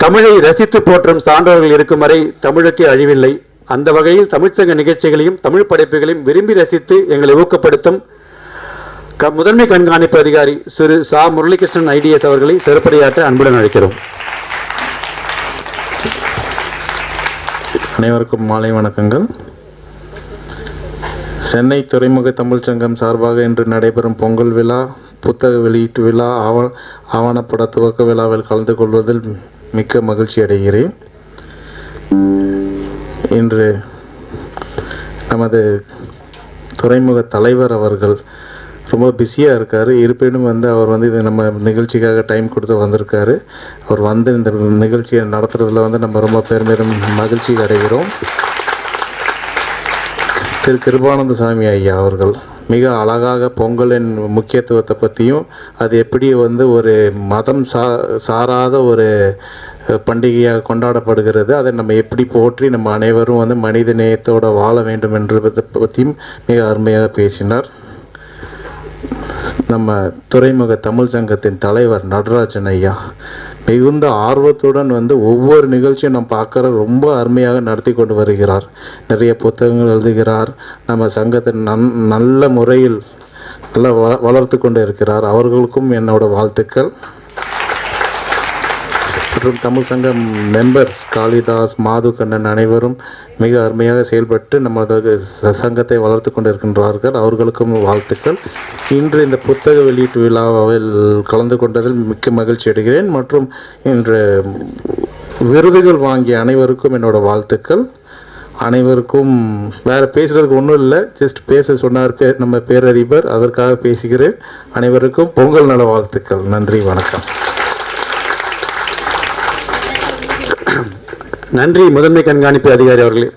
தமிழை ரசித்து போற்றும் சான்றோர்கள் இருக்கும் வரை தமிழுக்கு அழிவில்லை. அந்த வகையில் தமிழ்ச்சங்க நிகழ்ச்சிகளையும் தமிழ் படைப்புகளையும் விரும்பி ரசித்து எங்களை ஊக்கப்படுத்தும் முதன்மை கண்காணிப்பு அதிகாரி திரு சா முரளிகிருஷ்ணன் ஐடிஎஸ் அவர்களை சிறப்புரையாற்ற அன்புடன் அழைக்கிறோம். அனைவருக்கும் மாலை வணக்கங்கள். சென்னை துறைமுக தமிழ்ச்சங்கம் சார்பாக இன்று நடைபெறும் பொங்கல் விழா, புத்தக வெளியீட்டு விழா, ஆவணப்பட துவக்க விழாவில் கலந்து கொள்வதில் மிக்க மகிழ்ச்சி அடைகிறேன். இன்று நமது துறைமுக தலைவர் அவர்கள் ரொம்ப பிஸியாக இருக்கார். இருப்பினும் அவர் இது நம்ம நிகழ்ச்சிக்காக டைம் கொடுத்து வந்திருக்காரு. அவர் இந்த நிகழ்ச்சியை நடத்துறதுல நம்ம ரொம்ப பெருமையும் மகிழ்ச்சி அடைகிறோம். திரு கிருபானந்த சாமி ஐயா அவர்கள் மிக அழகாக பொங்கலின் முக்கியத்துவத்தை பற்றியும் அது எப்படி ஒரு மதம் சாராத ஒரு பண்டிகையாக கொண்டாடப்படுகிறது, அதை நம்ம எப்படி போற்றி நம்ம அனைவரும் மனித நேயத்தோடு வாழ வேண்டும் என்றதை பற்றியும் மிக அருமையாக பேசினார். நம்ம துறைமுக தமிழ் சங்கத்தின் தலைவர் நடராஜன் ஐயா மிகுந்த ஆர்வத்துடன் ஒவ்வொரு நிகழ்ச்சியும் நம்ம பார்க்குற ரொம்ப அருமையாக நடத்தி கொண்டு வருகிறார். நிறைய புத்தகங்கள் எழுதுகிறார். நம்ம சங்கத்தை நல்ல முறையில் நல்லா வளர்த்து கொண்டு இருக்கிறார். அவர்களுக்கும் என்னோட வாழ்த்துக்கள். மற்றும் தமிழ் சங்க மெம்பர்ஸ் காளிதாஸ், மாதுகண்ணன் அனைவரும் மிக அருமையாக செயல்பட்டு நமது சங்கத்தை வளர்த்து கொண்டிருக்கின்றார்கள். அவர்களுக்கும் வாழ்த்துக்கள். இன்று இந்த புத்தக வெளியீட்டு விழாவில் கலந்து கொண்டதில் மிக்க மகிழ்ச்சி அடைகிறேன். மற்றும் இன்று விருதுகள் வாங்கிய அனைவருக்கும் என்னோட வாழ்த்துக்கள். அனைவருக்கும் வேறு பேசுகிறதுக்கு ஒன்றும் இல்லை, ஜஸ்ட் பேச சொன்னார் நம்ம பேரதிபர், அதற்காக பேசுகிறேன். அனைவருக்கும் பொங்கல் நல வாழ்த்துக்கள். நன்றி, வணக்கம். நன்றி முதன்மை கண்காணிப்பு அதிகாரி அவர்களே.